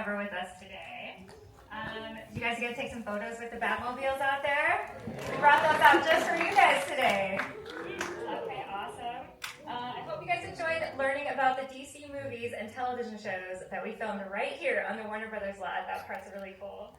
Forever with us today. You guys are going to take some photos with the Batmobiles out there? We brought those out just for you guys today. Okay, awesome. I hope you guys enjoyed learning about the DC movies and television shows that we filmed right here on the Warner Brothers lot. That part's really cool.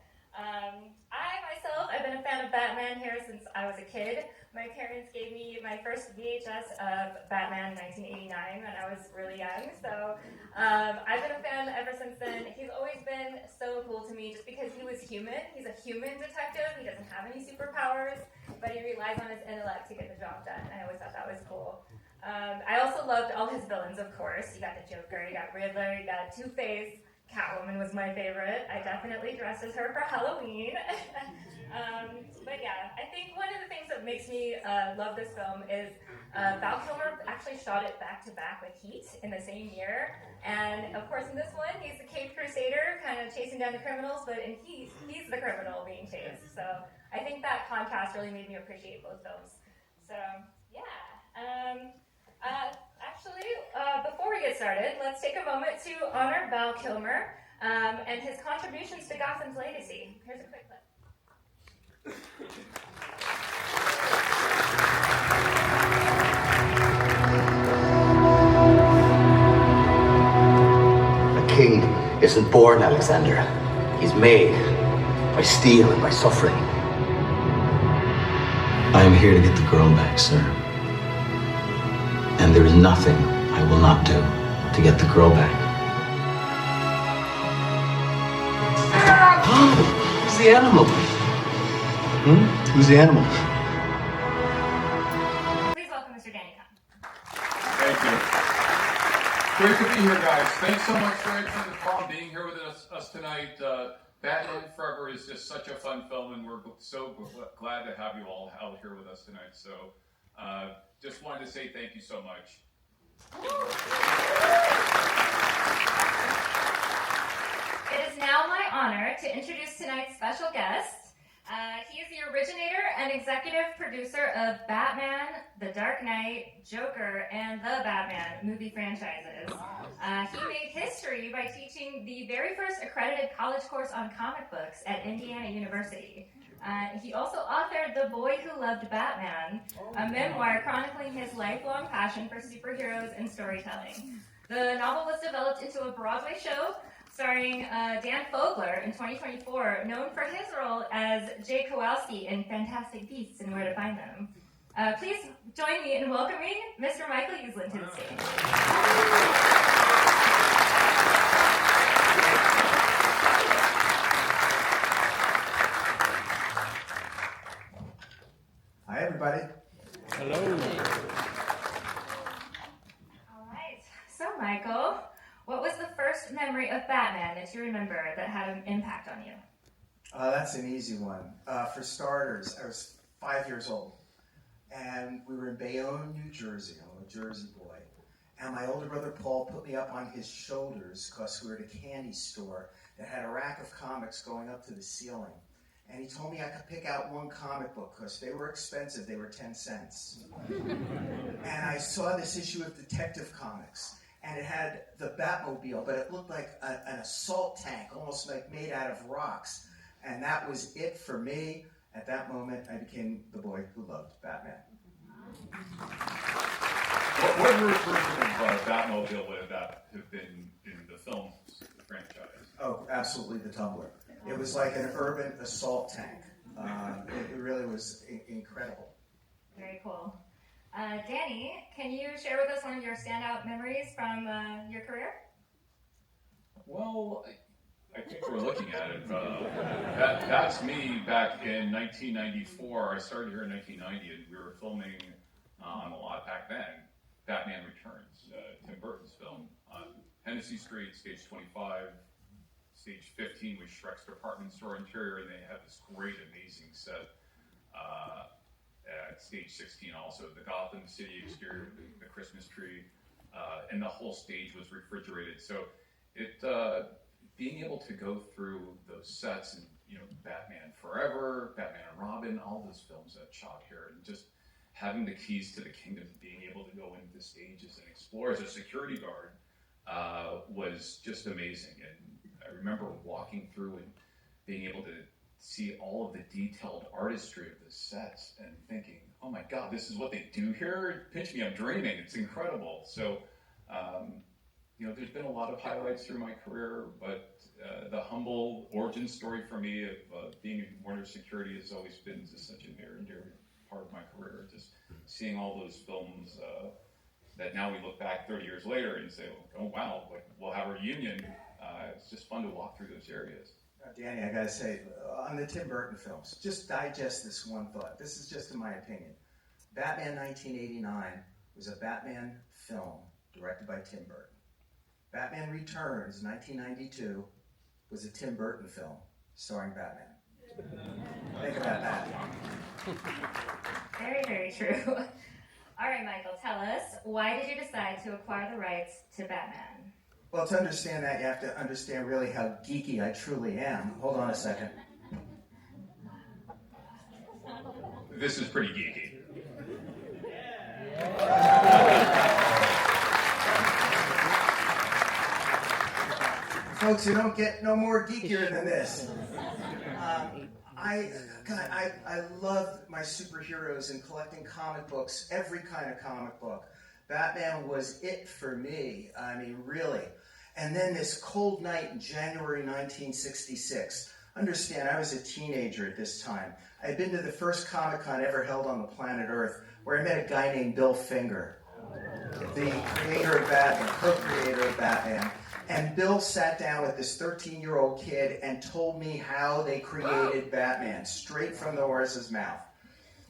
I've been a fan of Batman here since I was a kid. My parents gave me my first VHS of Batman in 1989 when I was really young. So I've been a fan ever since then. He's always been so cool to me just because he was human. He's a human detective. He doesn't have any superpowers, but he relies on his intellect to get the job done. I always thought that was cool. I also loved all his villains, of course. You got the Joker, you got Riddler, you got Two-Face. Catwoman was my favorite. I definitely dressed as her for Halloween. But yeah, I think one of the things that makes me love this film is Val Kilmer actually shot it back-to-back with Heat in the same year. And of course in this one, he's the Caped Crusader, kind of chasing down the criminals, but in Heat, he's the criminal being chased. So I think that contrast really made me appreciate both films. So yeah. Before we get started, let's take a moment to honor Val Kilmer and his contributions to Gotham's legacy. Here's a quick clip. A king isn't born, Alexander. He's made by steel and by suffering. I am here to get the girl back, sir. And there is nothing I will not do to get the girl back. Who's the animal? Who's the animal? Please welcome Mr. Danny Kahn. Thank you. Great to be here, guys. Thanks so much for the call, being here with us tonight. Batman Forever is just such a fun film, and we're so glad to have you all out here with us tonight. So just wanted to say thank you so much. It is now my honor to introduce tonight's special guest. He is the originator and executive producer of Batman, The Dark Knight, Joker, and the Batman movie franchises. He made history by teaching the very first accredited college course on comic books at Indiana University. He also authored The Boy Who Loved Batman, a memoir chronicling his lifelong passion for superheroes and storytelling. The novel was developed into a Broadway show starring Dan Fogler in 2024, known for his role as Jay Kowalski in Fantastic Beasts and Where to Find Them. Please join me in welcoming Mr. Michael Uslan to the stage. Hi, everybody. Hello. All right. So, Michael, what was the first memory of Batman that you remember that had an impact on you? That's an easy one. For starters, I was 5 years old, and we were in Bayonne, New Jersey. I'm a Jersey boy. And my older brother Paul put me up on his shoulders because we were at a candy store that had a rack of comics going up to the ceiling. And he told me I could pick out one comic book because they were expensive. They were 10 cents. And I saw this issue of Detective Comics. And it had the Batmobile, but it looked like an assault tank, almost like made out of rocks. And that was it for me. At that moment, I became the boy who loved Batman. What version of Batmobile would that have been in the film franchise? Oh, absolutely the Tumbler. It was like an urban assault tank. It really was incredible. Very cool. Danny, can you share with us one of your standout memories from your career? Well, I think we're looking at it. That's me back in 1994. I started here in 1990, and we were filming on a lot back then. Batman Returns, Tim Burton's film, on Hennessy Street, stage 25. Stage 15 was Shrek's department store interior, and they had this great, amazing set. At stage 16 also, the Gotham City exterior, the Christmas tree, and the whole stage was refrigerated. So being able to go through those sets and, Batman Forever, Batman and Robin, all those films that shot here, and just having the keys to the kingdom, being able to go into the stages and explore as a security guard was just amazing. And I remember walking through and being able to see all of the detailed artistry of the sets and thinking, oh my God, this is what they do here? Pinch me, I'm dreaming. It's incredible. So, there's been a lot of highlights through my career, but the humble origin story for me of being in Warner Security has always been just such a near and dear part of my career. Just seeing all those films that now we look back 30 years later and say, oh wow, like we'll have a reunion. It's just fun to walk through those areas. Danny, I gotta say, on the Tim Burton films, just digest this one thought. This is just in my opinion. Batman 1989 was a Batman film directed by Tim Burton. Batman Returns 1992 was a Tim Burton film starring Batman. Think about that. Very, very true. All right, Michael, tell us, why did you decide to acquire the rights to Batman? Well, to understand that, you have to understand really how geeky I truly am. Hold on a second. This is pretty geeky. Folks, you don't get no more geekier than this. I loved my superheroes and collecting comic books, every kind of comic book. Batman was it for me, I mean, really. And then this cold night in January 1966. Understand, I was a teenager at this time. I had been to the first Comic-Con ever held on the planet Earth, where I met a guy named Bill Finger, the creator of Batman, co-creator of Batman. And Bill sat down with this 13-year-old kid and told me how they created Batman, straight from the horse's mouth.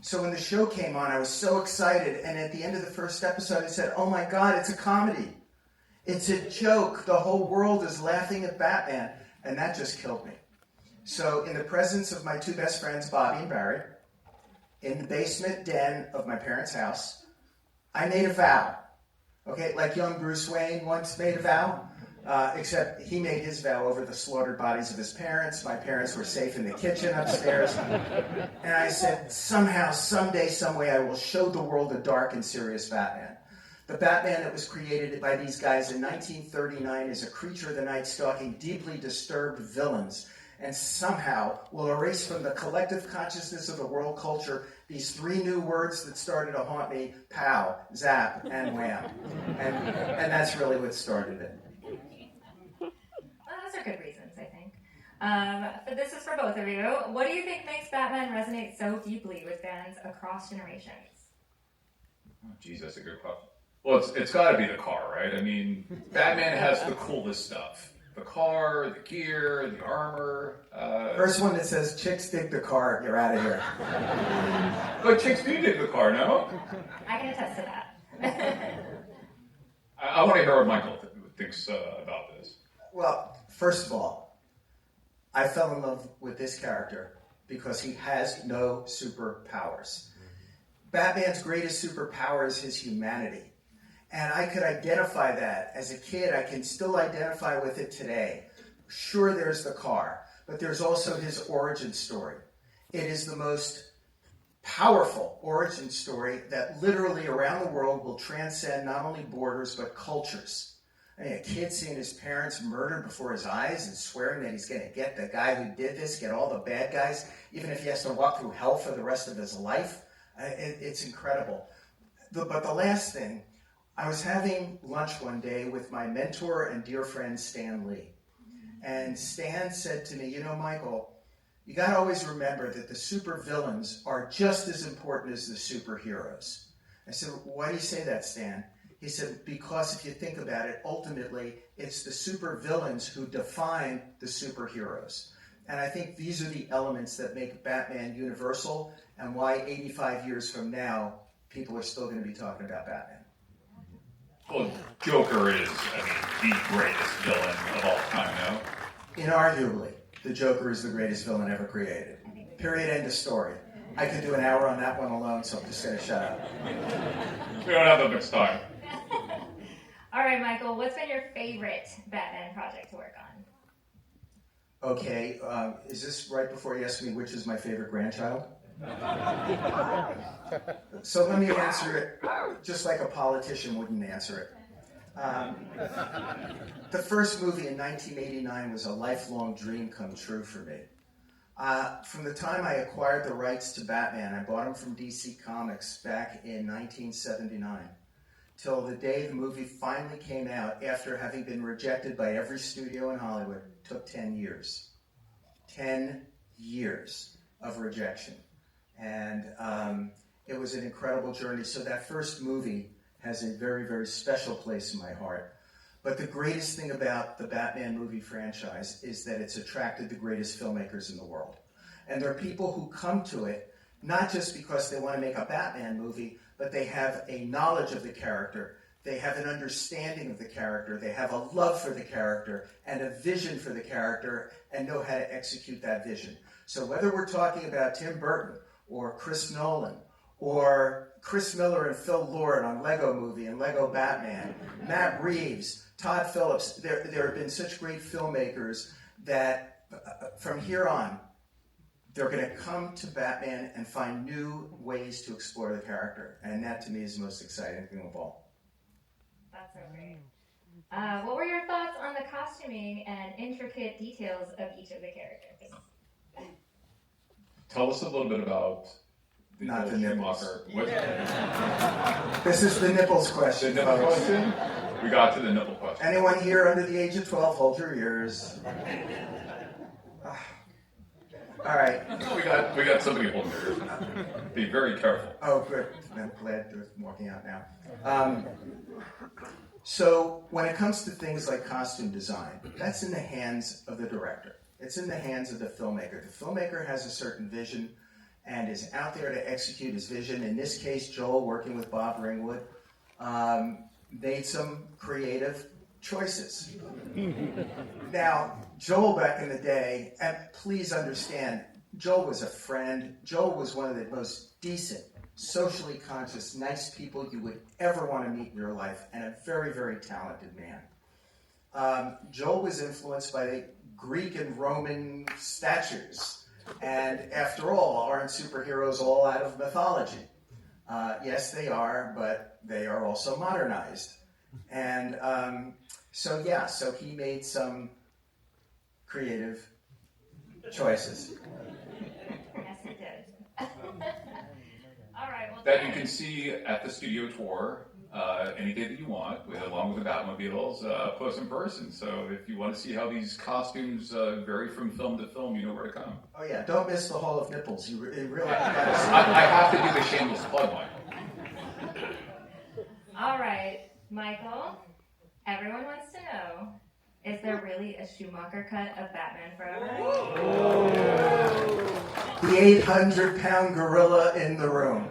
So when the show came on, I was so excited, and at the end of the first episode, I said, oh my God, it's a comedy. It's a joke. The whole world is laughing at Batman, and that just killed me. So in the presence of my two best friends, Bobby and Barry, in the basement den of my parents' house, I made a vow. Okay, like young Bruce Wayne once made a vow. Except he made his vow over the slaughtered bodies of his parents. My parents were safe in the kitchen upstairs. And I said, somehow, someday, someway, I will show the world a dark and serious Batman. The Batman that was created by these guys in 1939 is a creature of the night stalking deeply disturbed villains, and somehow will erase from the collective consciousness of the world culture these three new words that started to haunt me: pow, zap, and wham. And that's really what started it. Those are good reasons, I think. But this is for both of you. What do you think makes Batman resonate so deeply with fans across generations? Oh, geez, that's a good question. Well, it's got to be the car, right? I mean, Batman has the coolest stuff. The car, the gear, the armor. First one that says, chicks dig the car, you're out of here. But chicks do dig the car, no? I can attest to that. I want to hear what Michael thinks about this. Well, first of all, I fell in love with this character because he has no superpowers. Batman's greatest superpower is his humanity. And I could identify that. As a kid, I can still identify with it today. Sure, there's the car, but there's also his origin story. It is the most powerful origin story that literally around the world will transcend not only borders, but cultures. I mean, a kid seeing his parents murdered before his eyes and swearing that he's going to get the guy who did this, get all the bad guys, even if he has to walk through hell for the rest of his life. It's incredible. But the last thing, I was having lunch one day with my mentor and dear friend Stan Lee. And Stan said to me, you know, Michael, you got to always remember that the supervillains are just as important as the superheroes. I said, why do you say that, Stan? He said, because if you think about it, ultimately, it's the supervillains who define the superheroes. And I think these are the elements that make Batman universal and why 85 years from now, people are still going to be talking about Batman. Well, Joker is, the greatest villain of all time, no? Inarguably, the Joker is the greatest villain ever created. Period, end of story. I could do an hour on that one alone, so I'm just going to shut up. We don't have that much time. All right, Michael, what's been your favorite Batman project to work on? Okay, is this right before you ask me which is my favorite grandchild? So let me answer it just like a politician wouldn't answer it. The first movie in 1989 was a lifelong dream come true for me. From the time I acquired the rights to Batman, I bought them from DC Comics back in 1979, till the day the movie finally came out after having been rejected by every studio in Hollywood. It took 10 years. 10 years of rejection. And it was an incredible journey. So that first movie has a very, very special place in my heart. But the greatest thing about the Batman movie franchise is that it's attracted the greatest filmmakers in the world. And there are people who come to it not just because they want to make a Batman movie, but they have a knowledge of the character, they have an understanding of the character, they have a love for the character and a vision for the character and know how to execute that vision. So whether we're talking about Tim Burton or Chris Nolan or Chris Miller and Phil Lord on Lego Movie and Lego Batman, Matt Reeves, Todd Phillips, there have been such great filmmakers that from here on, they're going to come to Batman and find new ways to explore the character. And that, to me, is the most exciting thing of all. That's so great. What were your thoughts on the costuming and intricate details of each of the characters? Tell us a little bit about the Not the nipples. What? This is the nipples question. The nipple folks. question? We got to the nipple question. Anyone here under the age of 12, hold your ears. All right. We got somebody holding their ears. Be very careful. Oh, good. I'm glad they're walking out now. So when it comes to things like costume design, that's in the hands of the director. It's in the hands of the filmmaker. The filmmaker has a certain vision and is out there to execute his vision. In this case, Joel, working with Bob Ringwood, made some creative choices. Now, Joel back in the day, and please understand, Joel was a friend. Joel was one of the most decent, socially conscious, nice people you would ever want to meet in your life, and a very, very talented man. Joel was influenced by the Greek and Roman statues, and after all, aren't superheroes all out of mythology? Yes, they are, but they are also modernized. And so he made some creative choices. Yes, he did. All right. Well, That you can see at the studio tour any day that you want, along with the Batmobiles, up close in person. So if you want to see how these costumes vary from film to film, you know where to come. Oh yeah, don't miss the Hall of Nipples. You really I gotta see. have to do the shameless plug one. all right, Michael. Everyone wants to know: is there really a Schumacher cut of Batman Forever? The 800-pound gorilla in the room,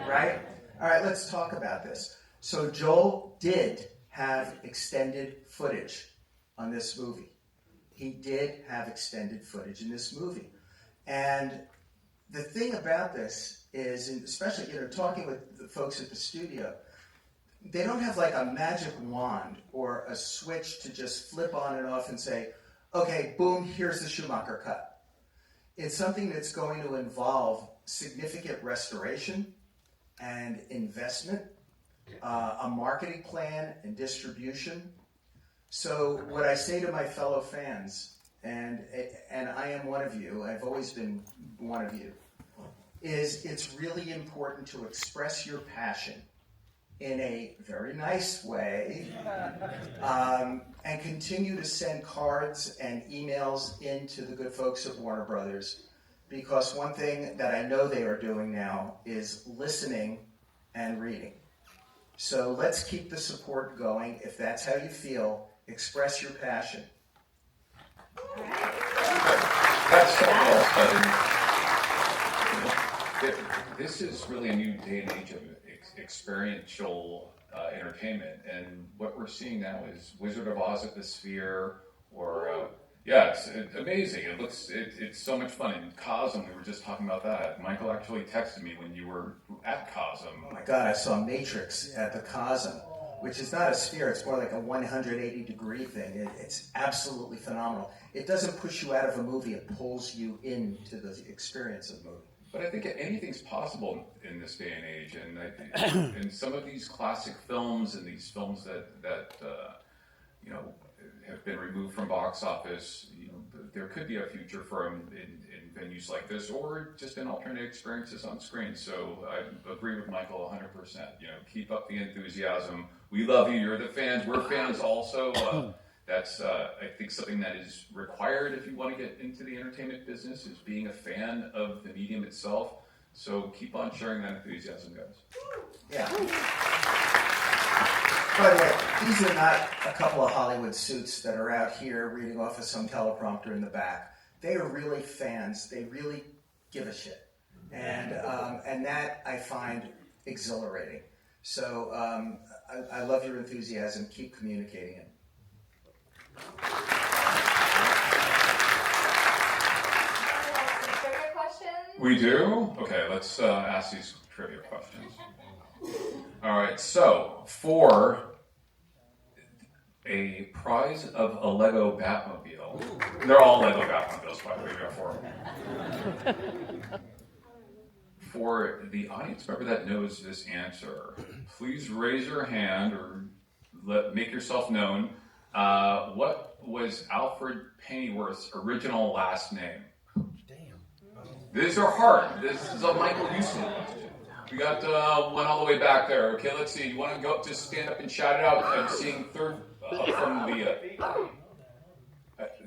right? All right, let's talk about this. So Joel did have extended footage on this movie. He did have extended footage in this movie. And the thing about this is, and especially talking with the folks at the studio, they don't have like a magic wand or a switch to just flip on and off and say, okay, boom, here's the Schumacher cut. It's something that's going to involve significant restoration and investment, a marketing plan and distribution. So what I say to my fellow fans, and I am one of you, I've always been one of you, is it's really important to express your passion in a very nice way, and continue to send cards and emails into the good folks at Warner Brothers, because one thing that I know they are doing now is listening and reading. So let's keep the support going. If that's how you feel, express your passion. That's so well. This is really a new day and age of experiential entertainment, and what we're seeing now is Wizard of Oz at the Sphere, or it's amazing. It's so much fun. And Cosm, we were just talking about that. Michael actually texted me when you were at Cosm. Oh my God, I saw Matrix at the Cosm, which is not a sphere, it's more like a 180-degree thing. It's absolutely phenomenal. It doesn't push you out of a movie, it pulls you into the experience of the movie. But I think anything's possible in this day and age, and some of these classic films and these films that you know have been removed from box office, you know, there could be a future for them in venues like this, or just in alternate experiences on screen. So I agree with Michael 100%. You know, keep up the enthusiasm. We love you. You're the fans. We're fans also. That's, I think, something that is required if you want to get into the entertainment business, is being a fan of the medium itself. So keep on sharing that enthusiasm, guys. Yeah. By the way, these are not a couple of Hollywood suits that are out here reading off of some teleprompter in the back. They are really fans. They really give a shit. And that I find exhilarating. So I love your enthusiasm. Keep communicating it. Trivia questions? We do? Okay, let's ask these trivia questions. All right, so for a prize of a Lego Batmobile, they're all Lego Batmobiles, by the way, we got 4 of them. For the audience member that knows this answer, please raise your hand or make yourself known. What was Alfred Pennyworth's original last name? Damn. These are hard. This is a Michael Uslan question. We got one all the way back there. Okay, let's see. You want to go? Just stand up and shout it out. I'm seeing third from the.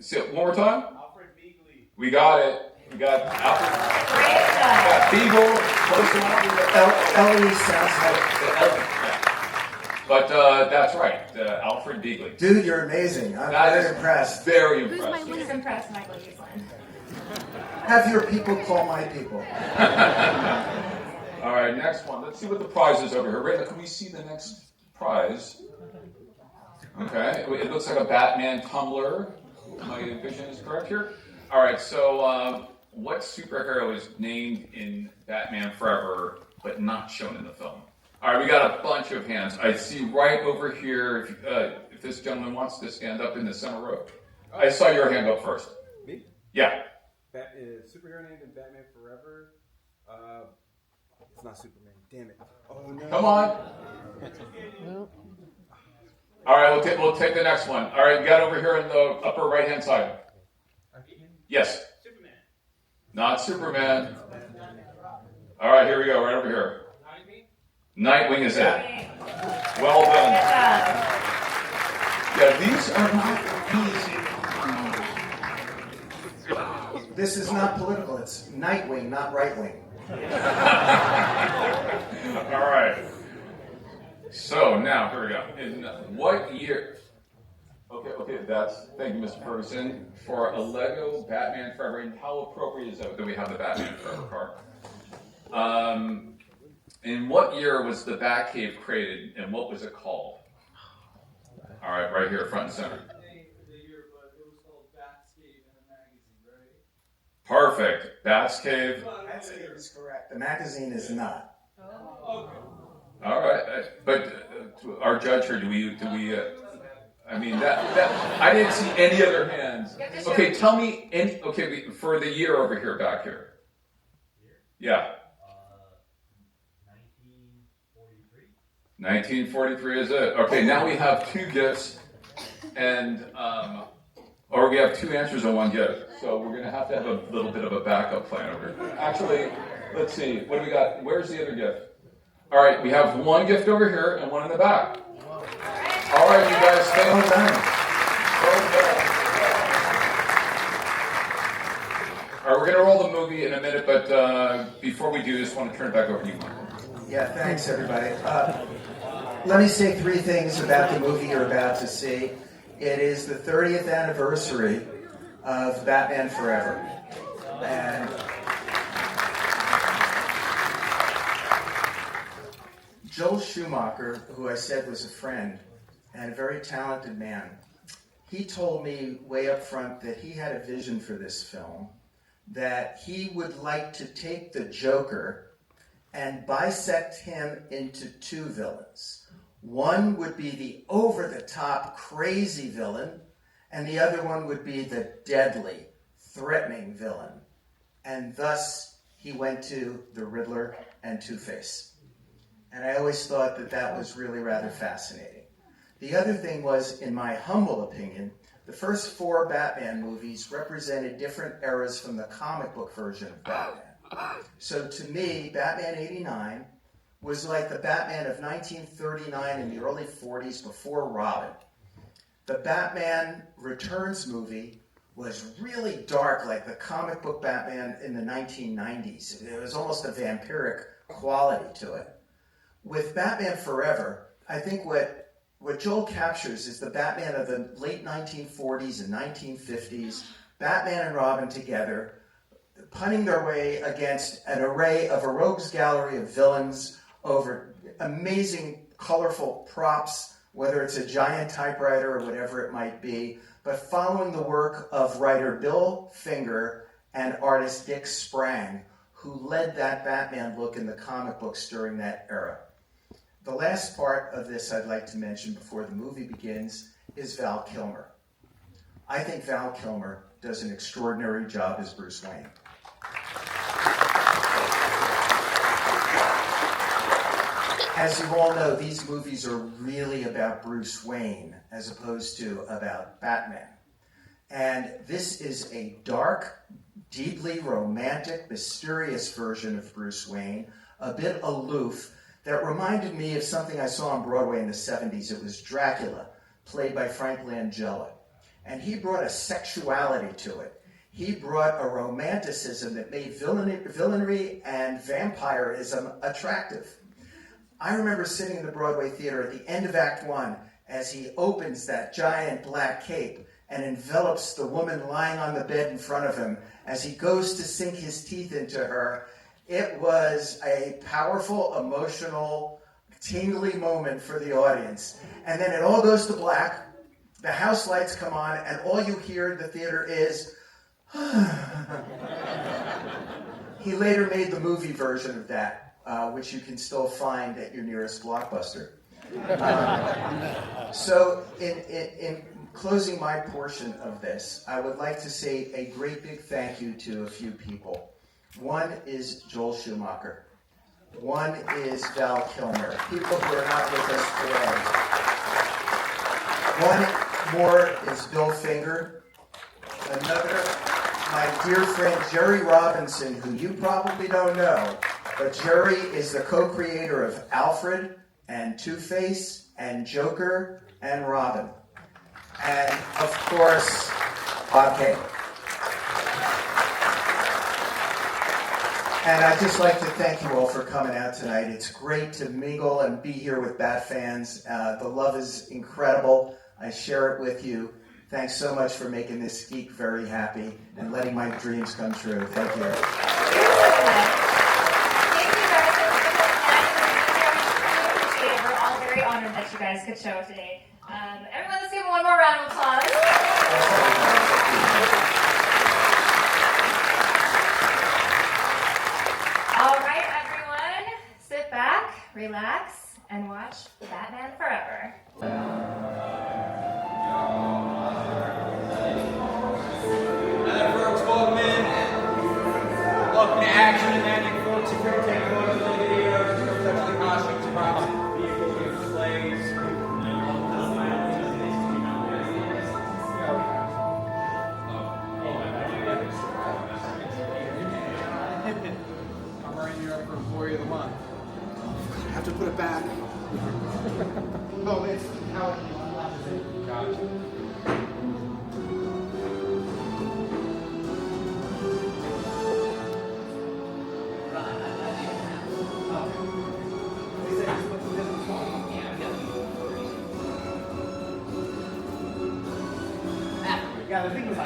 Say it one more time. Alfred Beagley. We got it. We got Alfred. Beagle. Close enough. Ellie sounds like... Yeah. But that's right. Alfred Beagley. Dude, you're amazing. I'm very impressed. Very impressed. He's impressed, Michael Uslan. Have your people call my people. All right, next one. Let's see what the prize is over here. Rayla, can we see the next prize? Okay, it looks like a Batman tumbler. My vision is correct here. All right, so what superhero is named in Batman Forever but not shown in the film? All right, we got a bunch of hands. I see right over here, if this gentleman wants to stand up in the center row. I saw your hand up first. Me? Yeah. Superhero named in Batman Forever. It's not Superman. Damn it. Oh no. Come on. All right, we'll take the next one. All right, you got over here in the upper right-hand side. Yes. Superman. Not Superman. All right, here we go, right over here. Nightwing is it. Well done. Yeah, these are not easy. This is not political. It's Nightwing, not right wing. All right. So now, here we go. In what year? Okay, thank you, Mr. Ferguson, for a Lego Batman Forever. And how appropriate is that we have the Batman Forever car? In what year was the Batcave created, and what was it called? All right, right here, front and center. The year, but it was called Batcave in a magazine, right? Perfect. Batcave. Batcave is correct. The magazine is not. Okay. All right, but our judge here, do we? I mean, that I didn't see any other hands. Okay, tell me for the year over here, back here. Yeah. 1943 is it. Okay, now we have 2 gifts, and or we have 2 answers and 1 gift. So we're going to have a little bit of a backup plan over here. Actually, let's see. What do we got? Where's the other gift? All right, we have 1 gift over here and 1 in the back. All right, you guys, stay on time. All right, we're going to roll the movie in a minute, but before we do, just want to turn it back over to you, Michael. Yeah, thanks, everybody. Let me say 3 things about the movie you're about to see. It is the 30th anniversary of Batman Forever. And Joel Schumacher, who I said was a friend and a very talented man, he told me way up front that he had a vision for this film, that he would like to take the Joker and bisect him into 2 villains. One would be the over-the-top crazy villain, and the other one would be the deadly, threatening villain. And thus, he went to the Riddler and Two-Face. And I always thought that that was really rather fascinating. The other thing was, in my humble opinion, the first 4 Batman movies represented different eras from the comic book version of Batman. So to me, Batman '89 was like the Batman of 1939 in the early 40s before Robin. The Batman Returns movie was really dark, like the comic book Batman in the 1990s. It was almost a vampiric quality to it. With Batman Forever, I think what Joel captures is the Batman of the late 1940s and 1950s, Batman and Robin together, punning their way against an array of a rogues gallery of villains over amazing, colorful props, whether it's a giant typewriter or whatever it might be, but following the work of writer Bill Finger and artist Dick Sprang, who led that Batman look in the comic books during that era. The last part of this I'd like to mention before the movie begins is Val Kilmer. I think Val Kilmer does an extraordinary job as Bruce Wayne. As you all know, these movies are really about Bruce Wayne as opposed to about Batman. And this is a dark, deeply romantic, mysterious version of Bruce Wayne, a bit aloof, that reminded me of something I saw on Broadway in the 70s. It was Dracula, played by Frank Langella. And he brought a sexuality to it. He brought a romanticism that made villainy and vampirism attractive. I remember sitting in the Broadway theater at the end of Act 1 as he opens that giant black cape and envelops the woman lying on the bed in front of him as he goes to sink his teeth into her. It was a powerful, emotional, tingly moment for the audience. And then it all goes to black, the house lights come on, and all you hear in the theater is, He later made the movie version of that, which you can still find at your nearest Blockbuster. So in closing my portion of this, I would like to say a great big thank you to a few people. One is Joel Schumacher. One is Val Kilmer, people who are not with us today. One more is Bill Finger. Another, my dear friend Jerry Robinson, who you probably don't know, but Jerry is the co-creator of Alfred and Two-Face and Joker and Robin. And of course, Bob Kane. And I'd just like to thank you all for coming out tonight. It's great to mingle and be here with Bat fans. The love is incredible. I share it with you. Thanks so much for making this geek very happy and letting my dreams come true. Thank you. Thank you guys so much for coming. We appreciate it. We're all very honored that you guys could show up today. Everyone, let's give them one more round of applause. All right, everyone, sit back, relax, and watch Batman Forever. Hello, folks, welcome in. Welcome to Action Demanding, folks. If you're taking photos of the videos, don't touch the costumes, props, vehicles, displays. I'm writing you up for Employee of the Month. I have to put it back. Oh, it's how. Gotcha. Yeah, the thing was good.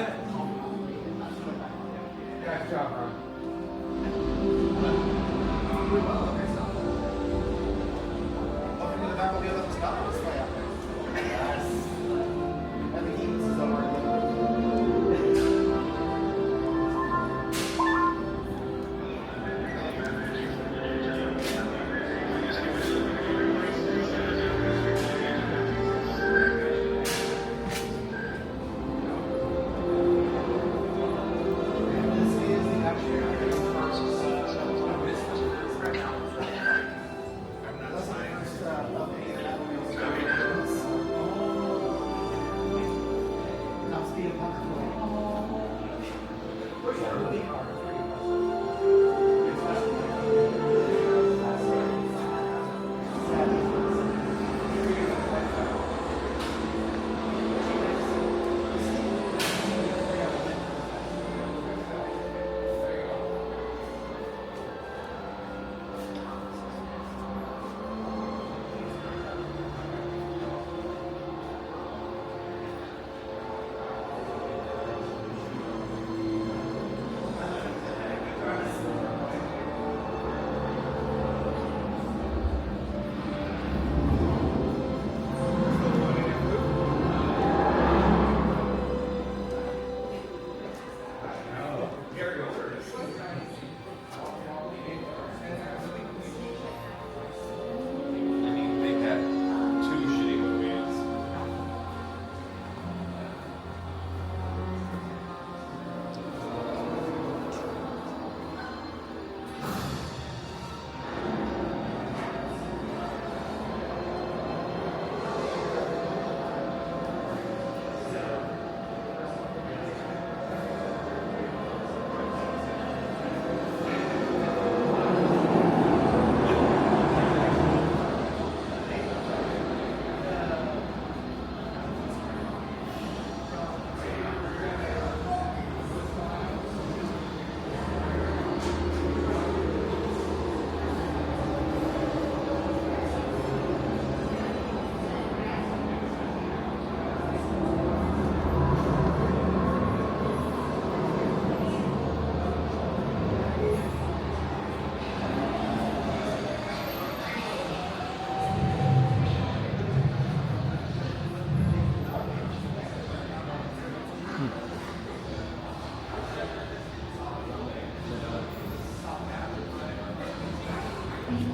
Nice job, Ron. Welcome to the Batmobile at the Scotland display out there. Yes. And the Eagles is over This is the actual first They've had two shitty movies.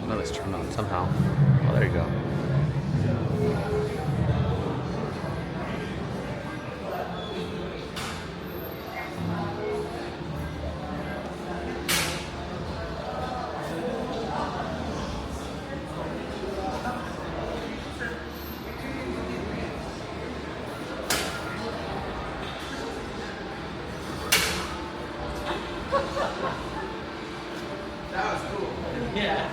No, it's turned on somehow. Oh, there you go. That was cool. Yeah.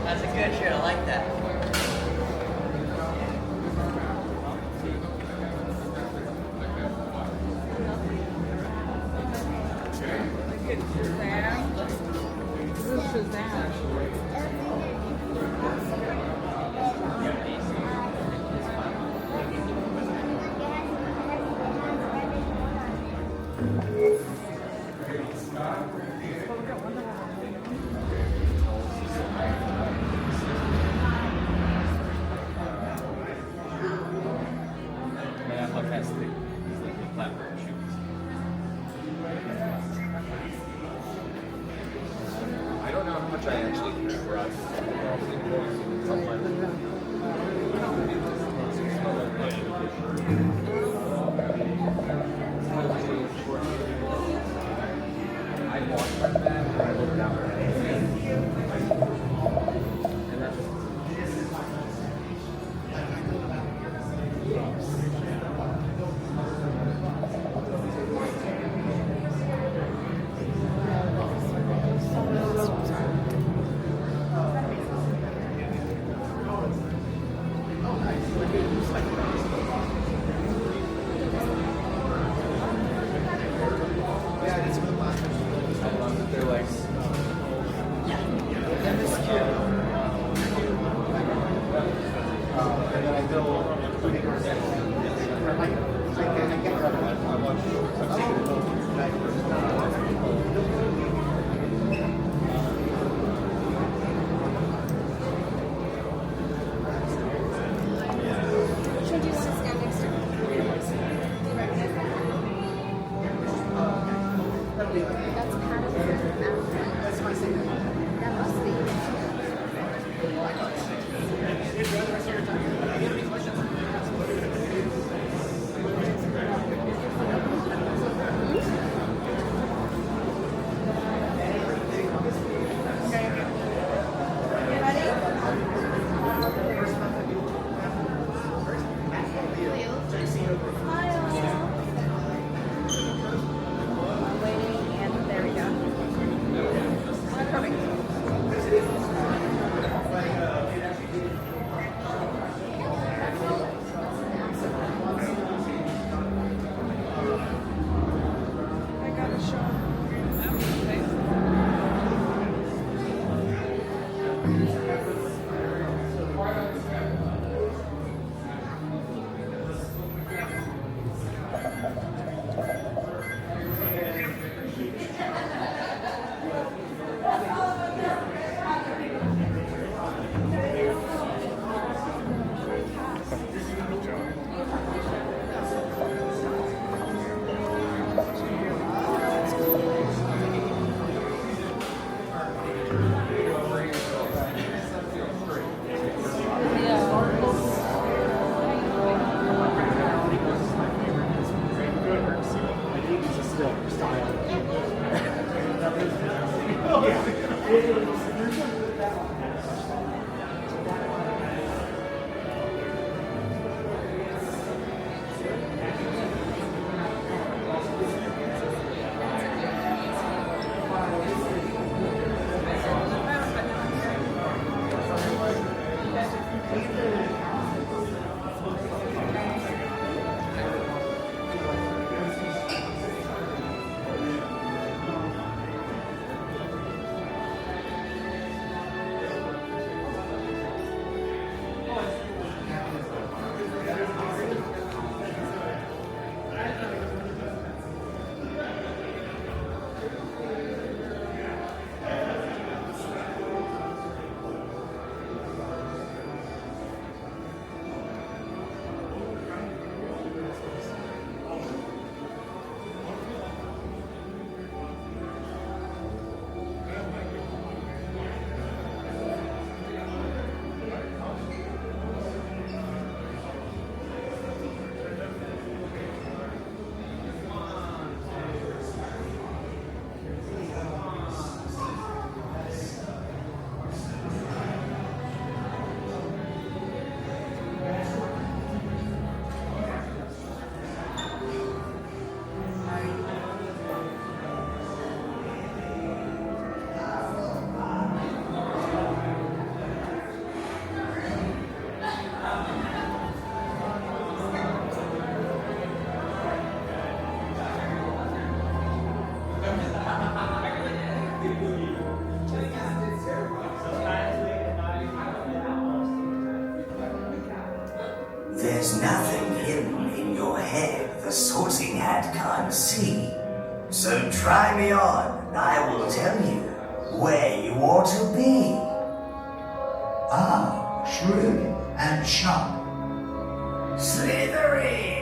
That's a good shirt. I like that. I don't know how much I actually trust. I walked like that and I looked out. And that's just something hidden in your head the sorting hat can't see. So try me on, and I will tell you where you ought to be. Ah, shrewd and sharp. Slytherin!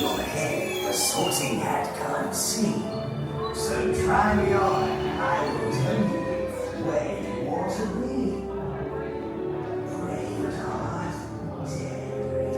Your head, the sorting hat can't see. So try me on, and I will tell you where you ought to be. Brave at heart, daring,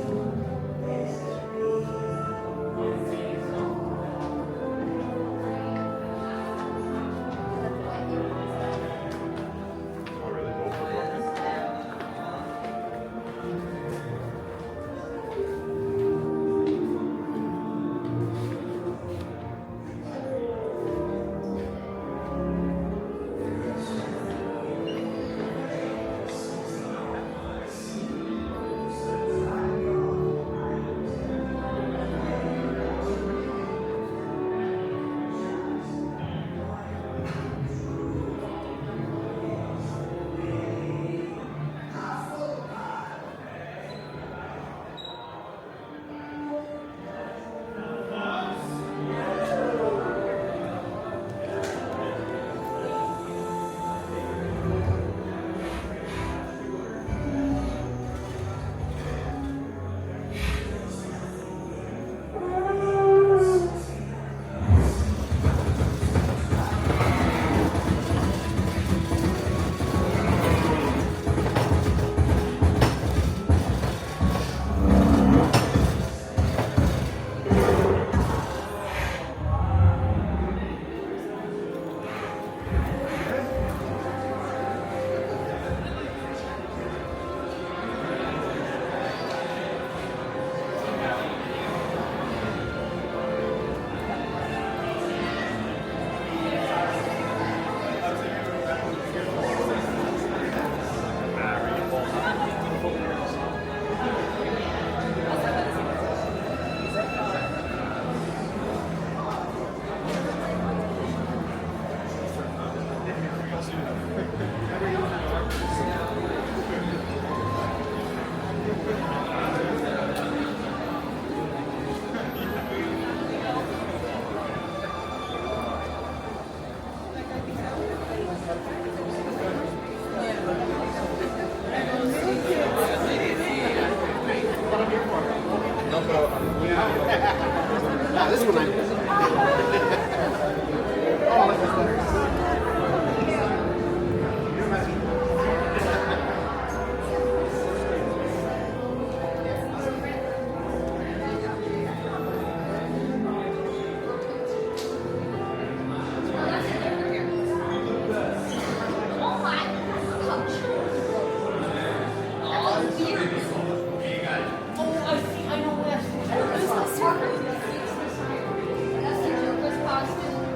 This one That's the Joker's costume.